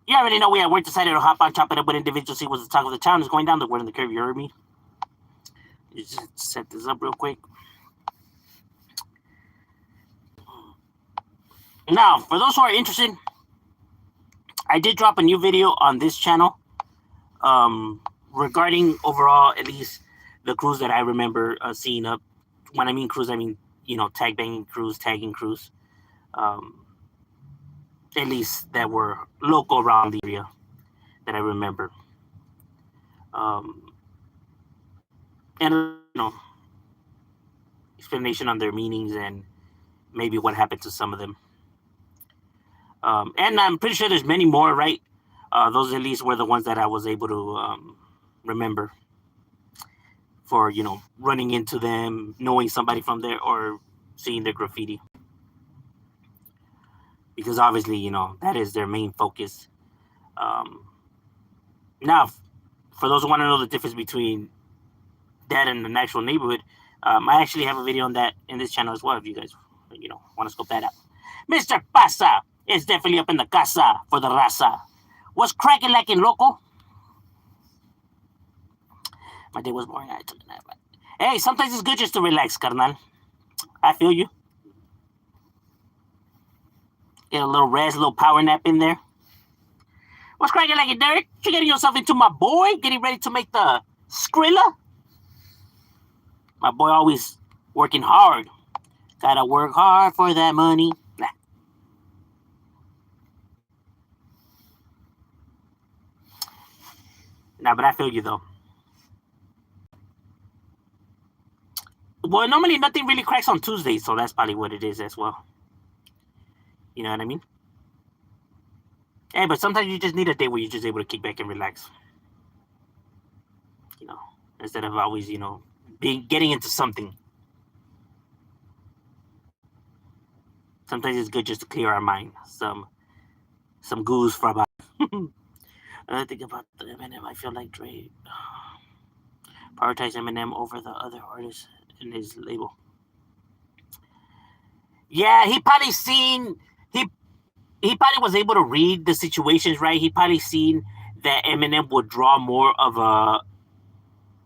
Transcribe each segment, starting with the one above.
You already know we at work decided to hop on, chop it up with individuals. See what's the talk of the town is going down. The word in the curve. You heard me. Just set this up real quick. Now, for those who are interested, I did drop a new video on this channel regarding overall, at least the crews that I remember seeing up. When I mean crews, I mean, tag banging crews, tagging crews. At least that were local around the area that I remember. And, explanation on their meanings and maybe what happened to some of them. And I'm pretty sure there's many more, right? Those at least were the ones that I was able to remember for, running into them, knowing somebody from there, or seeing their graffiti. Because obviously, that is their main focus. Now, for those who want to know the difference between that and the actual neighborhood, I actually have a video on that in this channel as well, if you guys, want to scope that out. Mr. Pasa is definitely up in the casa for the raza. What's cracking like in loco? My day was boring. I took a nap. Hey, sometimes it's good just to relax, carnal. I feel you. Get a little rest, a little power nap in there. What's cracking like it, Derek? You getting yourself into my boy? Getting ready to make the Skrilla? My boy always working hard. Gotta work hard for that money. Nah, but I feel you, though. Well, normally nothing really cracks on Tuesdays, so that's probably what it is as well. You know what I mean? Hey, but sometimes you just need a day where you're just able to kick back and relax. Instead of always, getting into something. Sometimes it's good just to clear our mind. Some goose for about. I think about the Eminem. I feel like Dre prioritize Eminem over the other artists in his label. Yeah, he probably seen he probably was able to read the situations, right? He probably seen that Eminem would draw more of a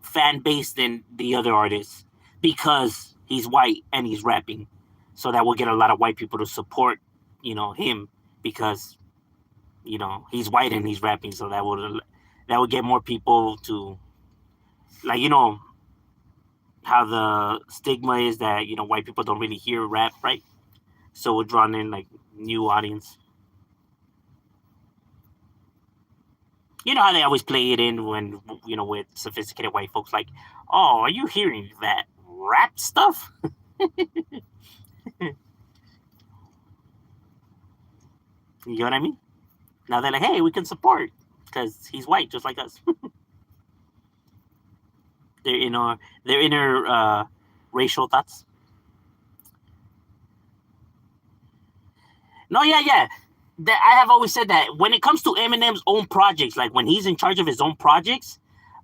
fan base than the other artists because he's white and he's rapping. So that will get a lot of white people to support, him because, he's white and he's rapping. So that would get more people to, like, how the stigma is that, white people don't really hear rap, right? So we're drawing in like new audience. You know how they always play it in when, with sophisticated white folks, like, oh, are you hearing that rap stuff? You know what I mean? Now they're like, hey, we can support because he's white just like us. their inner racial thoughts. No, yeah. That I have always said that when it comes to Eminem's own projects, like when he's in charge of his own projects,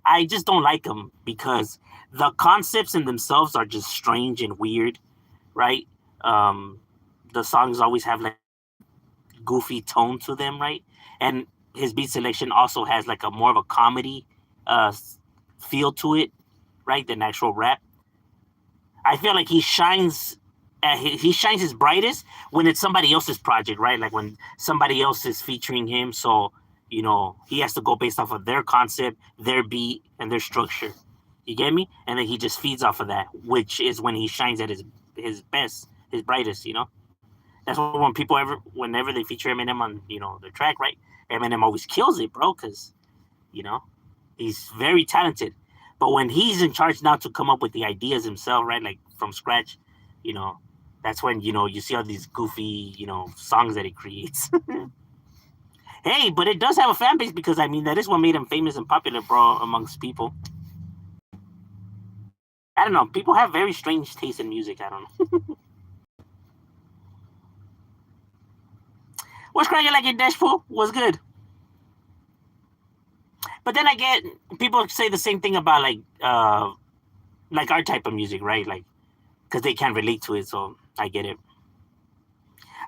I just don't like him because the concepts in themselves are just strange and weird, right? The songs always have like goofy tone to them, right? And his beat selection also has like a more of a comedy feel to it, right, than actual rap. I feel like he shines his brightest when it's somebody else's project, right? Like when somebody else is featuring him, so he has to go based off of their concept, their beat, and their structure. You get me? And then he just feeds off of that, which is when he shines at his best, his brightest. That's when whenever they feature Eminem on their track, right? Eminem always kills it, bro, because he's very talented. But when he's in charge now to come up with the ideas himself, right, like from scratch, that's when you see all these goofy songs that he creates. Hey, but it does have a fan base because that is what made him famous and popular, bro, amongst people. I don't know. People have very strange taste in music. I don't know. What's cracking like in Dashpool? What's good? But then I get people say the same thing about like our type of music, right? Like because they can't relate to it. So I get it.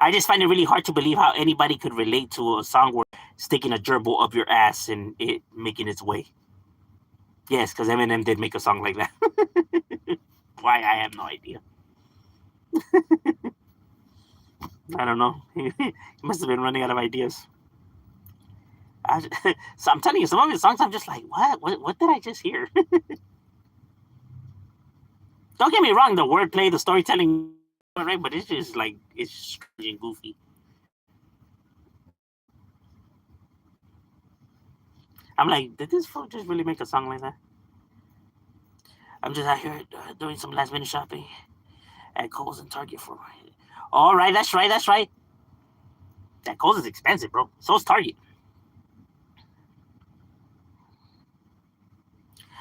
I just find it really hard to believe how anybody could relate to a song where sticking a gerbil up your ass and it making its way. Yes, because Eminem did make a song like that. Why, I have no idea. I don't know. He must have been running out of ideas. So I'm telling you, some of his songs, I'm just like, what did I just hear? Don't get me wrong, the wordplay, the storytelling, right? But it's just like, it's strange and goofy. I'm like, did this fool just really make a song like that? I'm just out here doing some last minute shopping at Kohl's and Target for. All right, that's right, that's right. That Kohl's is expensive, bro. So's Target.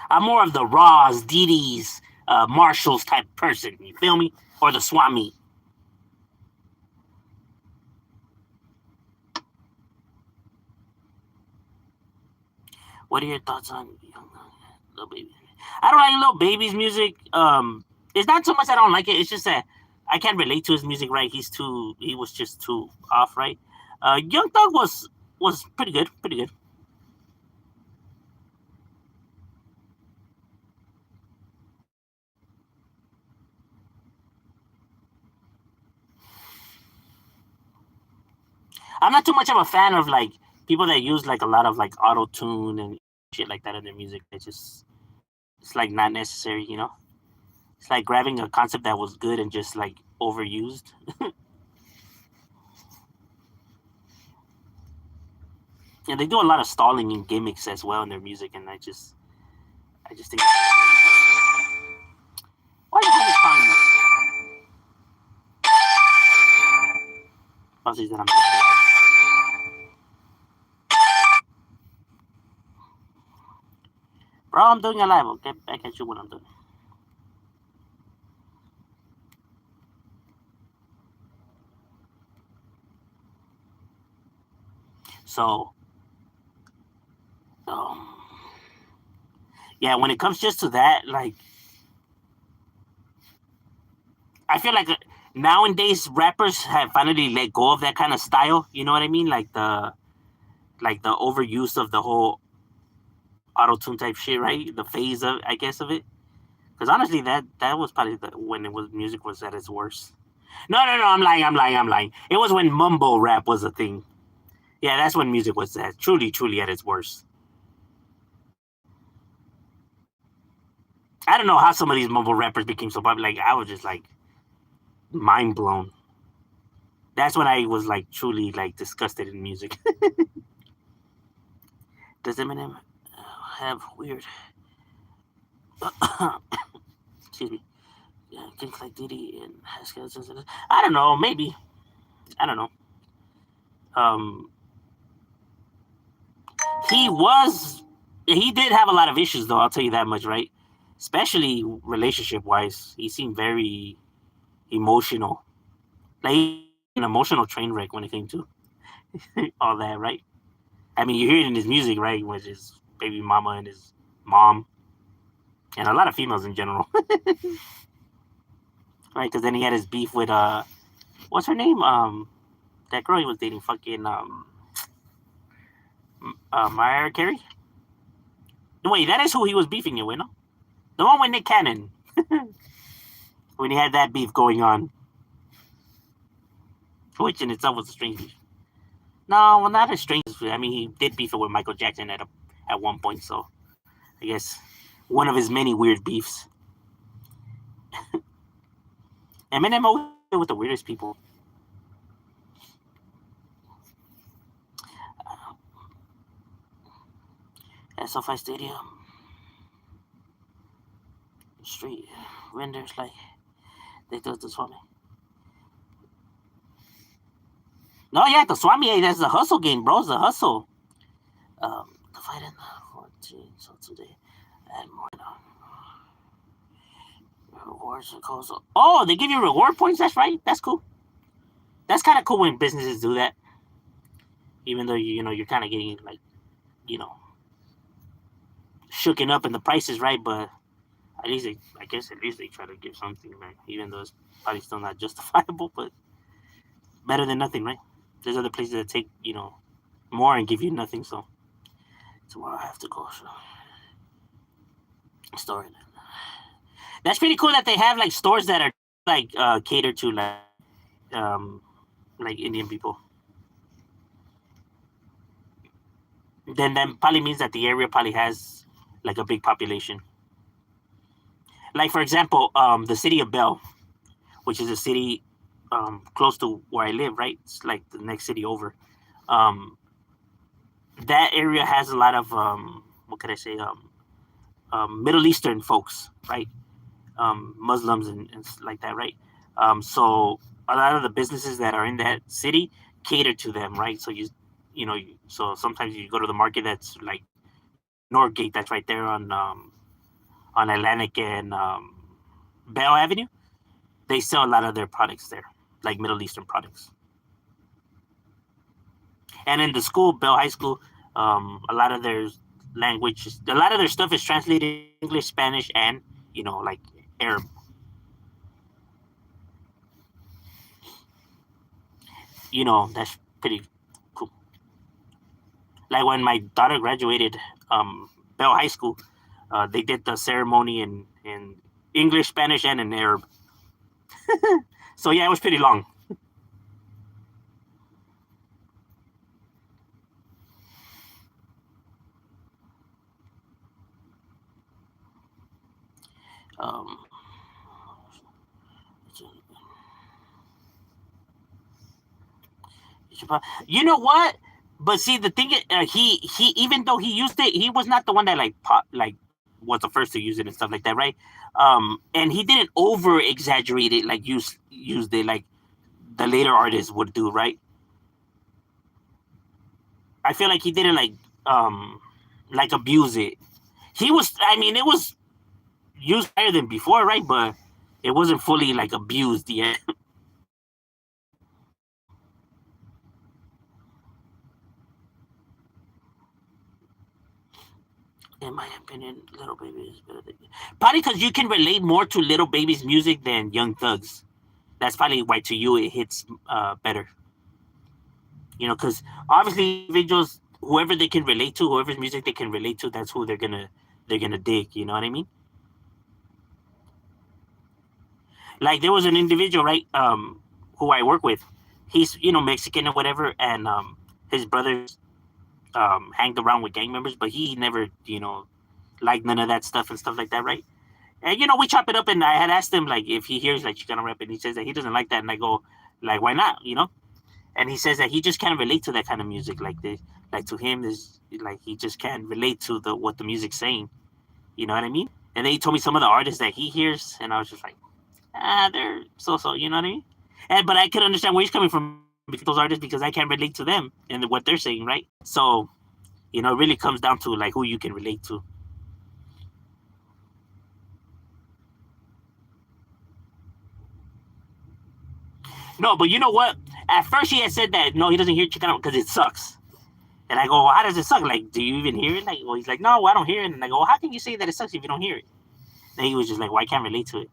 I'm more of the Ross, DD's, Marshalls type person. You feel me? Or the Swami. What are your thoughts on Lil Baby? I don't like Lil Baby's music. It's not so much I don't like it. It's just that I can't relate to his music. Right? He was just too off. Right? Young Thug was pretty good. Pretty good. I'm not too much of a fan of like people that use like a lot of like auto tune and shit like that in their music. It's like not necessary. It's like grabbing a concept that was good and just like overused. And they do a lot of stalling and gimmicks as well in their music, and I just think. Why are you calling me? Apologies that I'm bro, I'm doing a live. I'll get back at you when I'm done. So, um, yeah, when it comes just to that, like, I feel like nowadays rappers have finally let go of that kind of style. You know what I mean? Like the overuse of the whole auto tune type shit, right? The phase of, I guess, of it. Because honestly, that was probably when it was music was at its worst. No, no, no. I'm lying. It was when mumble rap was a thing. Yeah, that's when music was at truly at its worst. I don't know how some of these mumble rappers became so popular. Like I was just like mind blown. That's when I was like truly like disgusted in music. Does Eminem have weird? Excuse me. Yeah, things like Diddy and Haskell. I don't know. Maybe. I don't know. Um, he was. He did have a lot of issues, though. I'll tell you that much, right? Especially relationship wise. He seemed very emotional. Like an emotional train wreck when it came to all that, right? I mean, you hear it in his music, right? With his baby mama and his mom, and a lot of females in general, right? Because then he had his beef with what's her name? That girl he was dating, fucking Mariah Carey. Wait, that is who he was beefing it with, no? The one with Nick Cannon. When he had that beef going on, which in itself was a strange beef. No, well, not as strange. I mean, he did beef it with Michael Jackson at one point, so I guess one of his many weird beefs. Eminem always with the weirdest people. At SoFi Stadium, street vendors like they do the Swami. No, yeah, the Swami, hey, that's the hustle game, bro. It's the hustle. The fight in the 14, so today, add more rewards and calls. Oh, they give you reward points. That's right. That's cool. That's kind of cool when businesses do that. Even though you're kind of getting like you know shooken up in the prices, right? But at least I guess at least they try to give something, right? Even though it's probably still not justifiable, but better than nothing, right? There's other places that take more and give you nothing. So tomorrow I have to go. So store. That's pretty cool that they have like stores that are like catered to um like Indian people. Then that probably means that the area probably has like a big population. Like for example, the city of Bell, which is a city close to where I live, right? It's like the next city over. Um, that area has a lot of what could I say? Middle Eastern folks, right? Muslims and like that, right? So a lot of the businesses that are in that city cater to them, right? So so sometimes you go to the market that's like Northgate, that's right there on Atlantic and Bell Avenue. They sell a lot of their products there, like Middle Eastern products. And in the school, Bell High School, a lot of their language, a lot of their stuff is translated English, Spanish, and like Arab. That's pretty cool. Like when my daughter graduated Bell High School, they did the ceremony in English, Spanish, and in Arab. So yeah, it was pretty long. Um, you know what? But see, the thing is, he even though he used it, he was not the one that like was the first to use it and stuff like that, right? And he didn't over exaggerate it like used it like the later artists would do, right? I feel like he didn't like abuse it. He was, I mean, it was used higher than before, right? But it wasn't fully like abused yet. In my opinion, Little Baby is better than probably because you can relate more to Little Baby's music than Young Thug's. That's probably why to you it hits better. Because obviously individuals, whoever they can relate to, whoever's music they can relate to, that's who they're gonna dig. You know what I mean? Like there was an individual, right? Who I work with. He's Mexican or whatever, and his brothers hanged around with gang members, but he never liked none of that stuff and stuff like that, right? And we chop it up, and I had asked him like if he hears like Chicano rap, and he says that he doesn't like that, and I go like why not, And he says that he just can't relate to that kind of music, like to him is like he just can't relate to the what the music's saying, you know what I mean? And then he told me some of the artists that he hears, and I was just like, they're so, you know what I mean? And but I could understand where he's coming from because those artists because I can't relate to them and what they're saying, right? So it really comes down to like who you can relate to. No, but you know what? At first he had said that no, he doesn't hear Chicano because it sucks. And I go, well, how does it suck? Like, do you even hear it? Like, well, he's like, no, I don't hear it. And I go, well, how can you say that it sucks if you don't hear it? And he was just like, well, I can't relate to it.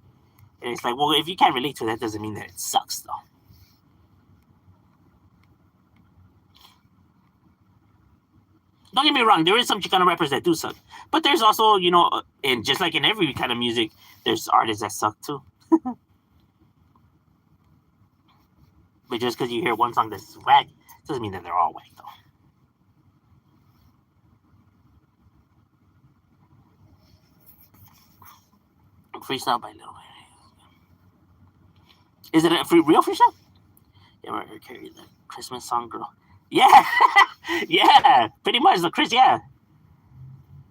And it's like, well, if you can't relate to it, that doesn't mean that it sucks, though. Don't get me wrong, there is some Chicano rappers that do suck, but there's also, and just like in every kind of music, there's artists that suck too. But just because you hear one song that's whack, doesn't mean that they're all whack, though. Freestyle by Lil Wayne. Is it a real freestyle? Yeah, we're carry the Christmas song, girl. Yeah, yeah, pretty much the Chris. Yeah,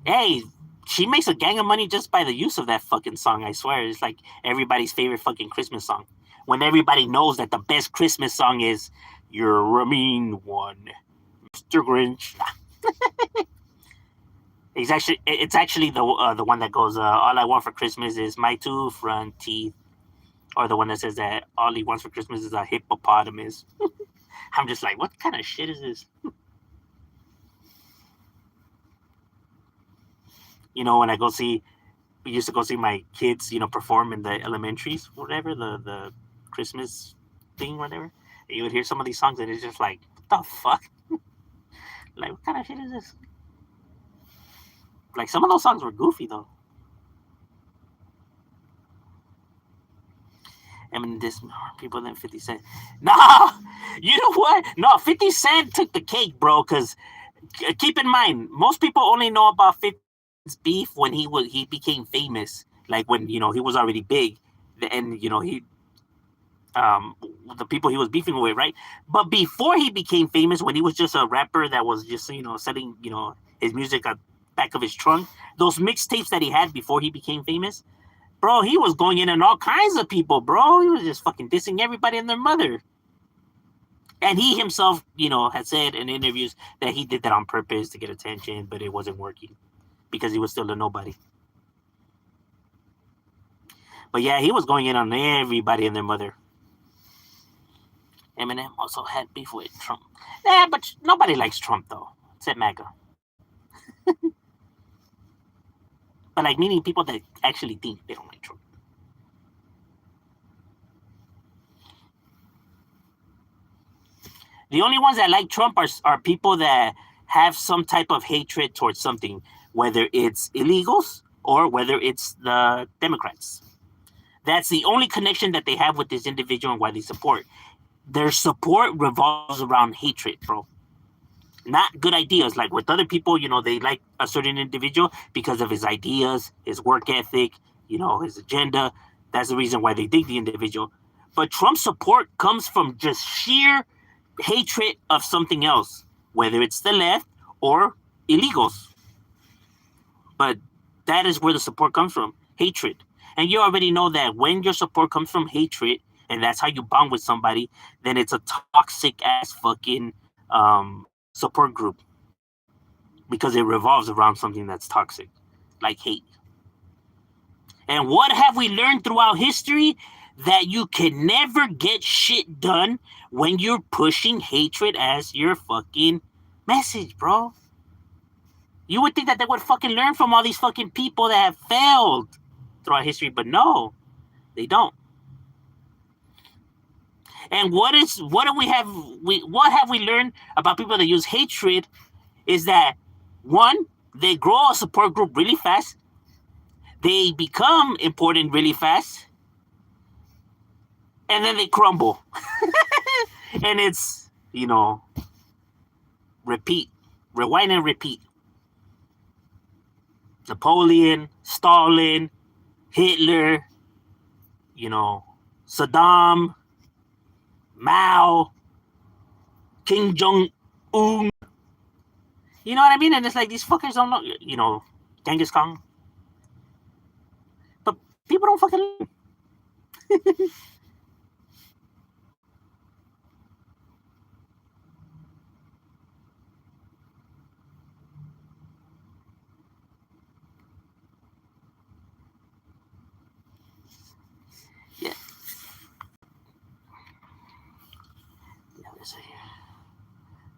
hey, she makes a gang of money just by the use of that fucking song. I swear, it's like everybody's favorite fucking Christmas song. When everybody knows that the best Christmas song is "You're a Mean One, Mr. Grinch." It's actually the one that goes, "All I want for Christmas is my two front teeth," or the one that says that all he wants for Christmas is a hippopotamus. I'm just like, what kind of shit is this? When I go see, we used to go see my kids, perform in the elementaries, whatever, the Christmas thing, whatever. You would hear some of these songs and it's just like, what the fuck? Like, what kind of shit is this? Like, some of those songs were goofy though. I mean, this more people than 50 Cent. Nah, you know what? No, 50 Cent took the cake, bro. Because keep in mind, most people only know about 50 Cent's beef when he became famous. Like when he was already big, and he um the people he was beefing with, right? But before he became famous, when he was just a rapper that was just selling his music at back of his trunk, those mixtapes that he had before he became famous, bro, he was going in on all kinds of people, bro. He was just fucking dissing everybody and their mother. And he himself, had said in interviews that he did that on purpose to get attention, but it wasn't working because he was still a nobody. But yeah, he was going in on everybody and their mother. Eminem also had beef with Trump. Yeah, but nobody likes Trump though, except MAGA. But like meaning people that actually think they don't like Trump. The only ones that like Trump are people that have some type of hatred towards something, whether it's illegals or whether it's the Democrats. That's the only connection that they have with this individual and why they support. Their support revolves around hatred, bro. Not good ideas. Like with other people, they like a certain individual because of his ideas, his work ethic, his agenda. That's the reason why they dig the individual. But Trump's support comes from just sheer hatred of something else, whether it's the left or illegals. But that is where the support comes from, hatred. And you already know that when your support comes from hatred, and that's how you bond with somebody, then it's a toxic ass fucking support group because it revolves around something that's toxic, like hate. And what have we learned throughout history? That you can never get shit done when you're pushing hatred as your fucking message, bro. You would think that they would fucking learn from all these fucking people that have failed throughout history, but no, they don't. And what have we learned about people that use hatred is that one, they grow a support group really fast, they become important really fast, and then they crumble. And it's, repeat, rewind and repeat. Napoleon, Stalin, Hitler, Saddam, Mao, Kim Jong-un. You know what I mean? And it's like these fuckers don't know, Genghis Khan. But people don't fucking learn. Yeah. It's here.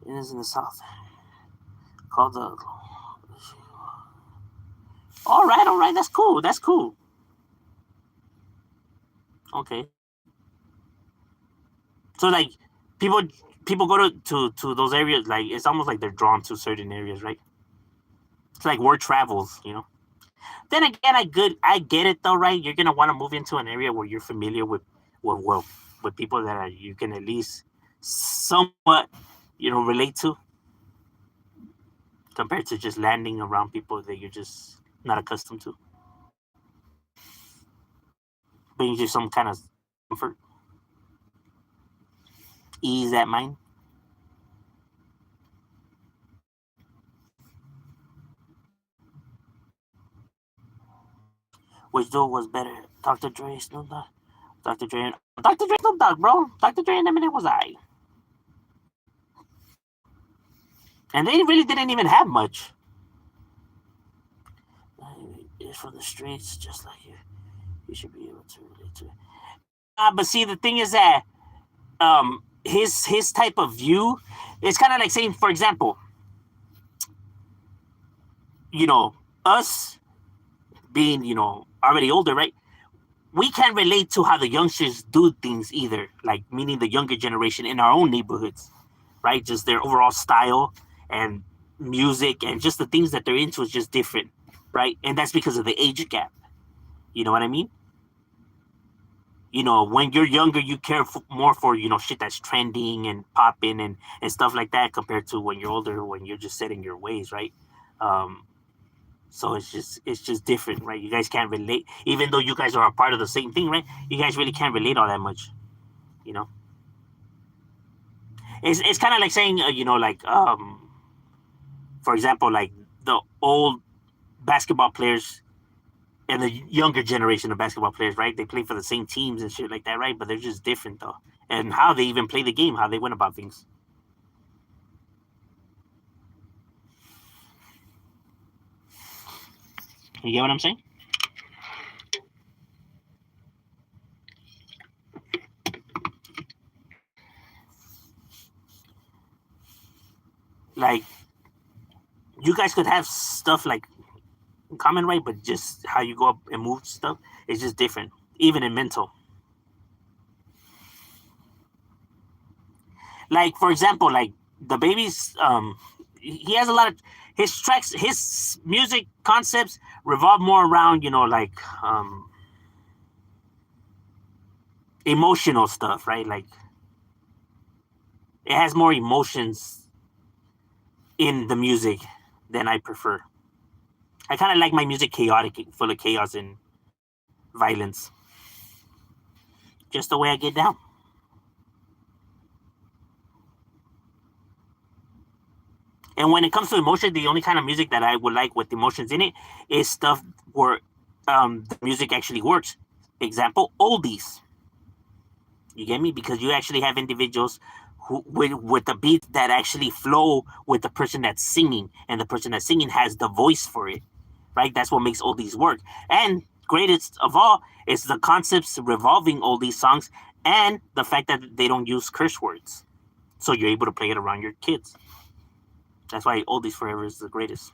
It is in the south. Called the. All right. That's cool. Okay. So like people go to those areas, like it's almost like they're drawn to certain areas, right? It's like word travels. Then again, I get it though, right? You're gonna want to move into an area where you're familiar with people that you can at least somewhat, relate to, compared to just landing around people that you're just not accustomed to. Brings you some kind of comfort, ease that mind. Which dude was better, Dr. Dre, Snoop Dogg? Dr. Dre, Snoop Dogg, bro. Dr. Dre and Eminem was I. And they really didn't even have much. It's from the streets, just like you. You should be able to relate to it. But see, the thing is that his type of view is kind of like saying, for example, us being, already older, right? we can't relate to how the youngsters do things either, like meaning the younger generation in our own neighborhoods, right? Just their overall style and music and just the things that they're into is just different, right? And that's because of the age gap. You know what I mean? When you're younger, you care more for, shit that's trending and popping and stuff like that compared to when you're older, when you're just setting your ways, right? Um, so it's just different, right? You guys can't relate, even though you guys are a part of the same thing, right? You guys really can't relate all that much, you know. It's kind of like saying, like for example, like the old basketball players and the younger generation of basketball players, right? They play for the same teams and shit like that, right? But they're just different though, and how they even play the game, how they went about things. You get what I'm saying? Like you guys could have stuff like in common, right? But just how you go up and move stuff is just different, even in mental. Like for example, like the baby's he has a lot of his tracks, his music concepts revolve more around, like emotional stuff, right? Like it has more emotions in the music than I prefer. I kind of like my music chaotic, full of chaos and violence, just the way I get down. And when it comes to emotion, the only kind of music that I would like with emotions in it is stuff where the music actually works. Example, oldies. You get me? Because you actually have individuals who with the beats that actually flow with the person that's singing, and the person that's singing has the voice for it, right? That's what makes oldies work. And greatest of all is the concepts revolving oldies songs and the fact that they don't use curse words, so you're able to play it around your kids. That's why oldies forever is the greatest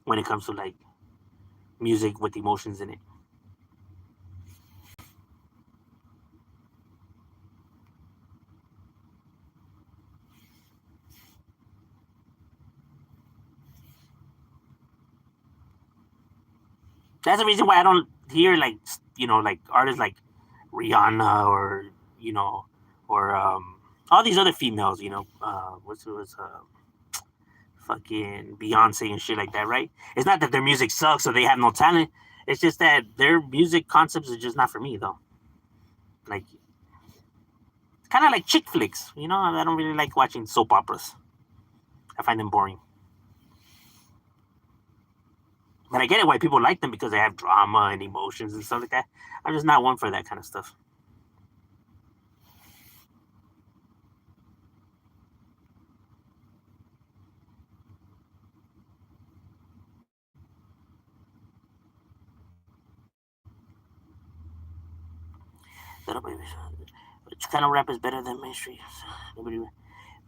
when it comes to like music with emotions in it. That's the reason why I don't hear like like artists like Rihanna or you know or all these other females. What's it was fucking Beyonce and shit like that, right? It's not that their music sucks or they have no talent. It's just that their music concepts are just not for me though. Like kind of like chick flicks. I don't really like watching soap operas. I find them boring. But I get it why people like them because they have drama and emotions and stuff like that. I'm just not one for that kind of stuff. Which kind of rap is better than mainstream? Nobody.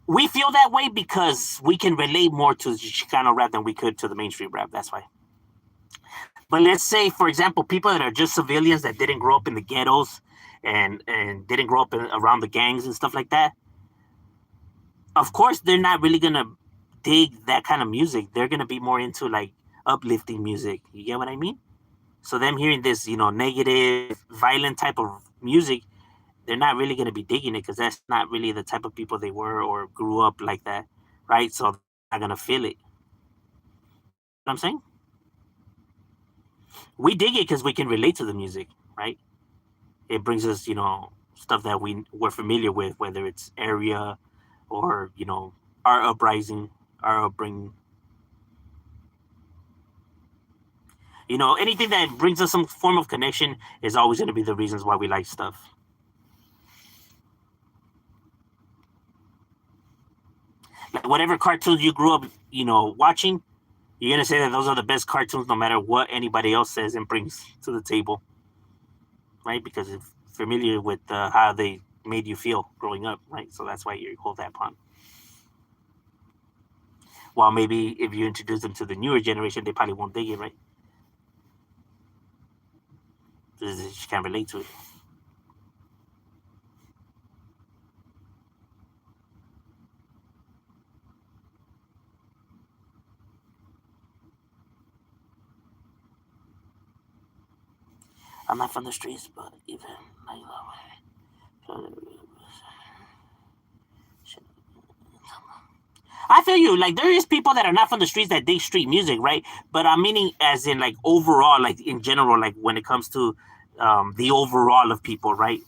We feel that way because we can relate more to Chicano rap than we could to the mainstream rap. That's why. But let's say, for example, people that are just civilians that didn't grow up in the ghettos and didn't grow up around the gangs and stuff like that. Of course, they're not really gonna dig that kind of music. They're gonna be more into like uplifting music. You get what I mean? So them hearing this, negative, violent type of music, they're not really gonna be digging it because that's not really the type of people they were or grew up like that, right? So they're not gonna feel it. You know what I'm saying? We dig it because we can relate to the music, right? It brings us, stuff that we're familiar with, whether it's area or our uprising, our upbringing. Anything that brings us some form of connection is always going to be the reasons why we like stuff. Like whatever cartoons you grew up, watching, you're gonna say that those are the best cartoons, no matter what anybody else says and brings to the table, right? Because it's familiar with how they made you feel growing up, right? So that's why you hold that upon. While maybe if you introduce them to the newer generation, they probably won't dig it, right? just can't relate to it. I'm not from the streets, but even like I feel you. Like there is people that are not from the streets that dig street music, right? But I'm meaning as in like overall, like in general, like when it comes to the overall of people, right?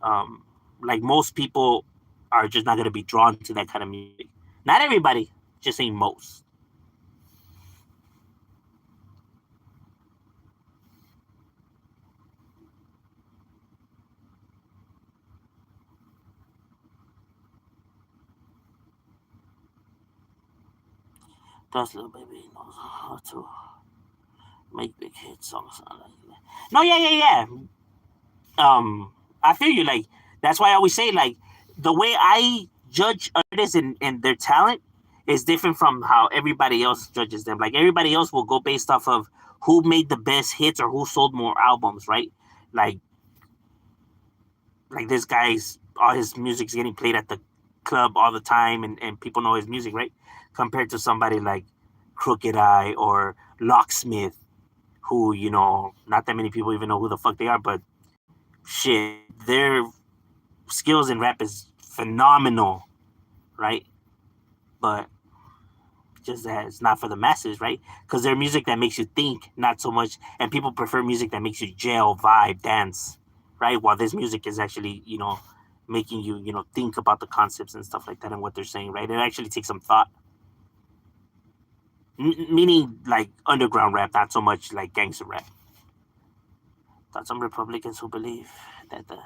Um, like most people are just not gonna be drawn to that kind of music. Not everybody, just saying most. Does little baby knows how to make big hit songs. No, yeah, yeah, yeah. I feel you. Like that's why I always say like the way I judge artists and their talent is different from how everybody else judges them. Like everybody else will go based off of who made the best hits or who sold more albums, right? Like like this guy's all his music's getting played at the club all the time and people know his music, right? Compared to somebody like Crooked Eye or Locksmith, who, you know, not that many people even know who the fuck they are, but shit, their skills in rap is phenomenal, right? But just that it's not for the masses, right? Because they're music that makes you think, not so much, and people prefer music that makes you jail, vibe, dance, right? While this music is actually, you know, making you, you know, think about the concepts and stuff like that and what they're saying, right? It actually takes some thought. Meaning like underground rap, not so much like gangster rap. Thought some Republicans who believe that the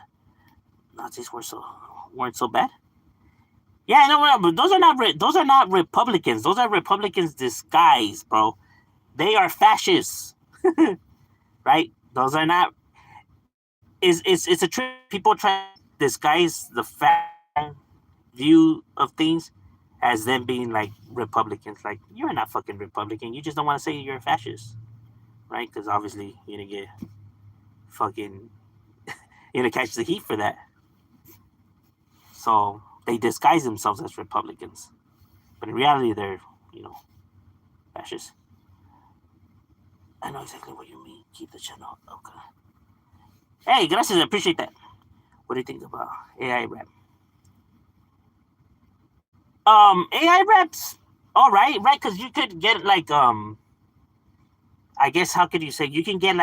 Nazis weren't so bad. Yeah, no, but those are not Republicans. Those are Republicans disguised, bro. They are fascists, right? Those are not. It's a trick. People try to disguise the fact view of things as them being like Republicans. Like you're not fucking Republican. You just don't want to say you're a fascist, right? Because obviously you're gonna get fucking you're gonna catch the heat for that. So they disguise themselves as Republicans, but in reality they're, you know, fascists. I know exactly what you mean. Keep the channel. Okay. Hey, gracias. I appreciate that. What do you think about AI rap? AI raps. All right, right? Because you could get like I guess how could you say you can get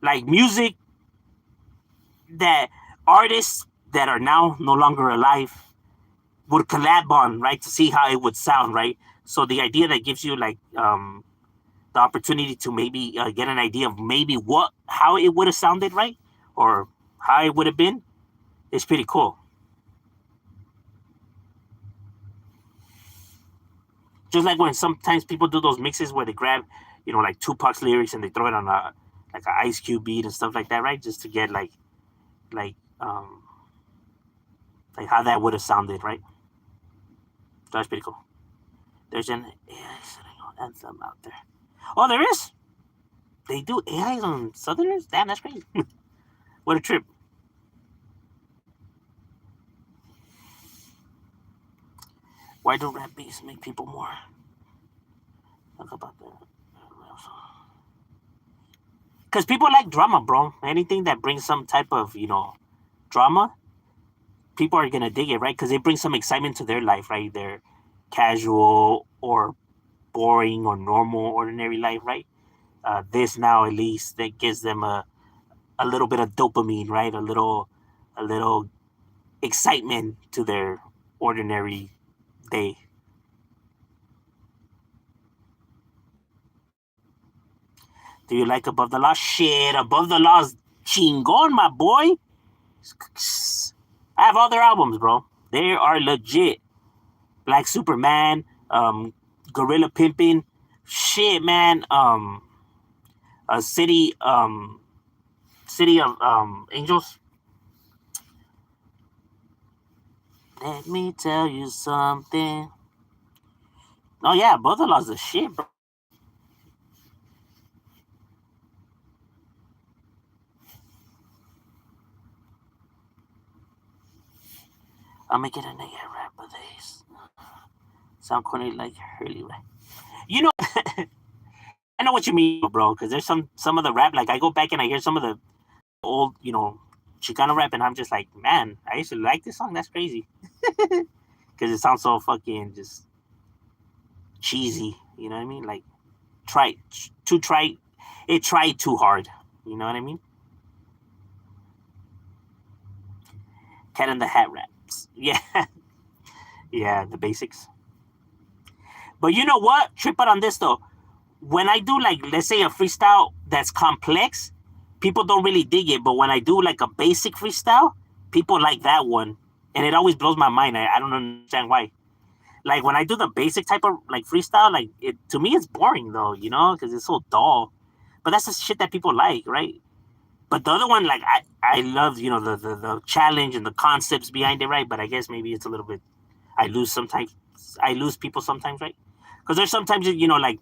like music that artists that are now no longer alive would collab on, right? To see how it would sound, right? So the idea that gives you like the opportunity to maybe get an idea of maybe what how it would have sounded, right? Or how it would have been is pretty cool. Just like when sometimes people do those mixes where they grab, you know, like Tupac's lyrics and they throw it on a like an Ice Cube beat and stuff like that, right? Just to get like like how that would have sounded, right? So that's pretty cool. There's an AI anthem out there. Oh, there is. They do AI on Southerners. Damn, that's crazy. What a trip. Why do rap beats make people more? Talk about that. Because people like drama, bro. Anything that brings some type of, you know, drama, people are gonna dig it, right? Because it brings some excitement to their life, right? Their casual or boring or normal, ordinary life, right? This now at least that gives them a little bit of dopamine, right? A little excitement to their ordinary day. Do you like Above the Law? Shit, Above the Law's chingon, my boy. I have all their albums, bro. They are legit. Black Superman, Gorilla Pimpin', shit, man. A City of Angels. Let me tell you something. Oh yeah, both of those are shit, bro. I'll make it a nigga rap of this. Sound corny like Hurley rap. You know, I know what you mean, bro. Because there's some of the rap, like I go back and I hear some of the old, Chicano rap, and I'm just like, man, I used to like this song. That's crazy. Because it sounds so fucking just cheesy. You know what I mean? Like, it tried too hard. You know what I mean? Cat in the Hat raps. Yeah. Yeah, the basics. But you know what? Trip out on this though. When I do like, let's say a freestyle that's complex, people don't really dig it. But when I do like a basic freestyle, people like that one. And it always blows my mind. I don't understand why. Like when I do the basic type of like freestyle, like it to me it's boring though, because it's so dull. But that's the shit that people like, right? But the other one, like I love, the challenge and the concepts behind it, right? But I guess maybe it's a little bit. I lose people sometimes, right? Because there's sometimes, like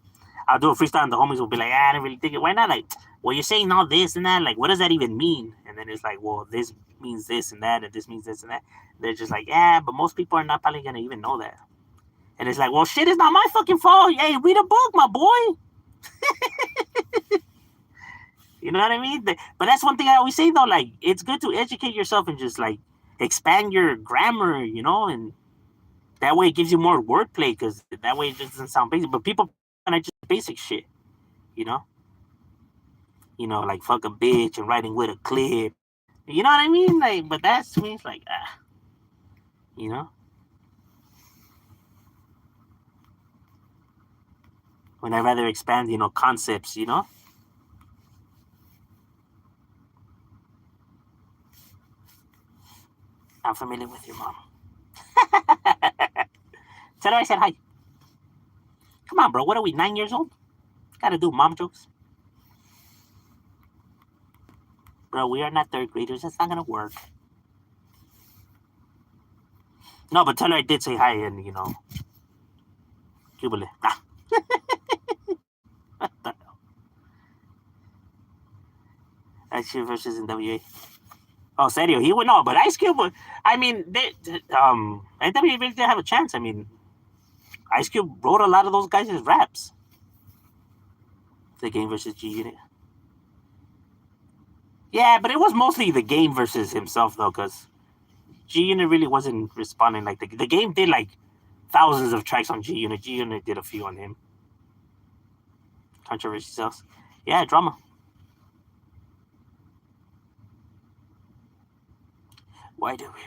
I'll do a freestyle and the homies will be like, I don't really dig it. Why not? Like, well, you're saying all this and that. Like, what does that even mean? And then it's like, well, this means this and that, and this means this and that. They're just like, yeah, but most people are not probably gonna even know that. And it's like, well, shit, it's not my fucking fault. Hey, read a book, my boy. You know what I mean? But that's one thing I always say though. Like, it's good to educate yourself and just like expand your grammar, and that way it gives you more wordplay because that way it just doesn't sound basic. But people kind of just basic shit, you know? Like fuck a bitch and writing with a clip. You know what I mean? Like, but that's to me, it's like, you know? When I rather expand, concepts, I'm familiar with your mom. Tell her I said hi. Come on, bro. What are we, 9 years old? Gotta do mom jokes. Bro, we are not third graders. That's not gonna work. No, but tell her I did say hi and, Cubile. What the hell? Ice Cube versus NWA. Oh, serio? He would know, but Ice Cube would. I mean, NWA really didn't have a chance. I mean, Ice Cube wrote a lot of those guys' raps. The Game versus G Unit. Yeah, but it was mostly the Game versus himself though, because G Unit really wasn't responding. Like the Game did like thousands of tracks on G Unit. G Unit did a few on him. Controversy sells. Yeah, drama. Why do we?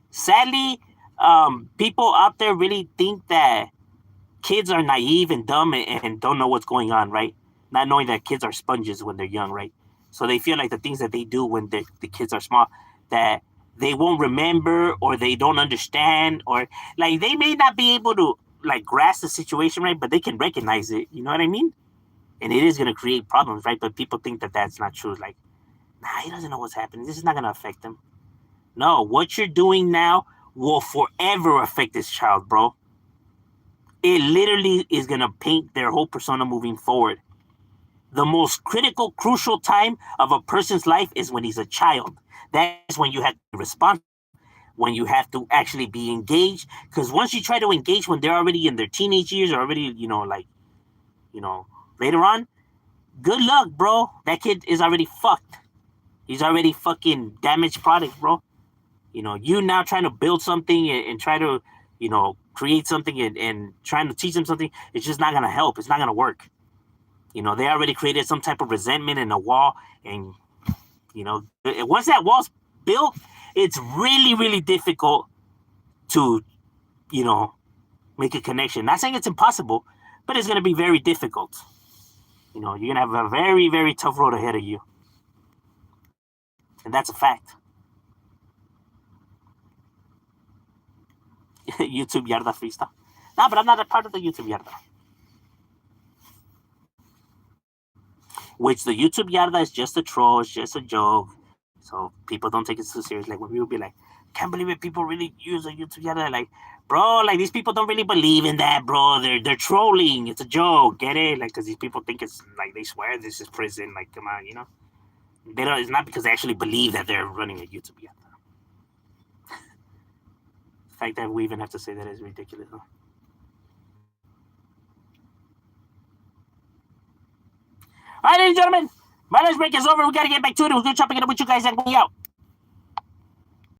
Sadly, people out there really think that kids are naive and dumb and don't know what's going on, right? Not knowing that kids are sponges when they're young, right? So they feel like the things that they do when the kids are small, that they won't remember or they don't understand, or like they may not be able to like grasp the situation, right? But they can recognize it. You know what I mean? And it is going to create problems, right? But people think that that's not true. Like, nah, he doesn't know what's happening. This is not going to affect him. No, what you're doing now will forever affect this child, bro. It literally is going to paint their whole persona moving forward. The most critical, crucial time of a person's life is when he's a child. That's when you have to respond, when you have to actually be engaged. Because once you try to engage when they're already in their teenage years or already, later on, good luck, bro. That kid is already fucked. He's already fucking damaged product, bro. You now trying to build something and try to, create something and trying to teach them something, it's just not going to help. It's not going to work. They already created some type of resentment in the wall. And, once that wall's built, it's really, really difficult to, make a connection. Not saying it's impossible, but it's going to be very difficult. You're going to have a very, very tough road ahead of you. And that's a fact. YouTube Yarda freestyle. No, but I'm not a part of the YouTube Yarda. Which the YouTube Yarda is just a troll, it's just a joke. So people don't take it so seriously. Like when people be like, can't believe it, people really use a YouTube Yarda. Like, bro, like these people don't really believe in that, bro. They're trolling. It's a joke. Get it? Like, because these people think it's like they swear this is prison. Like, come on, They don't. It's not because they actually believe that they're running a YouTube yet. The fact that we even have to say that is ridiculous. Huh? All right, ladies and gentlemen, my lunch break is over. We got to get back to it. It was good chopping it up with you guys and going out.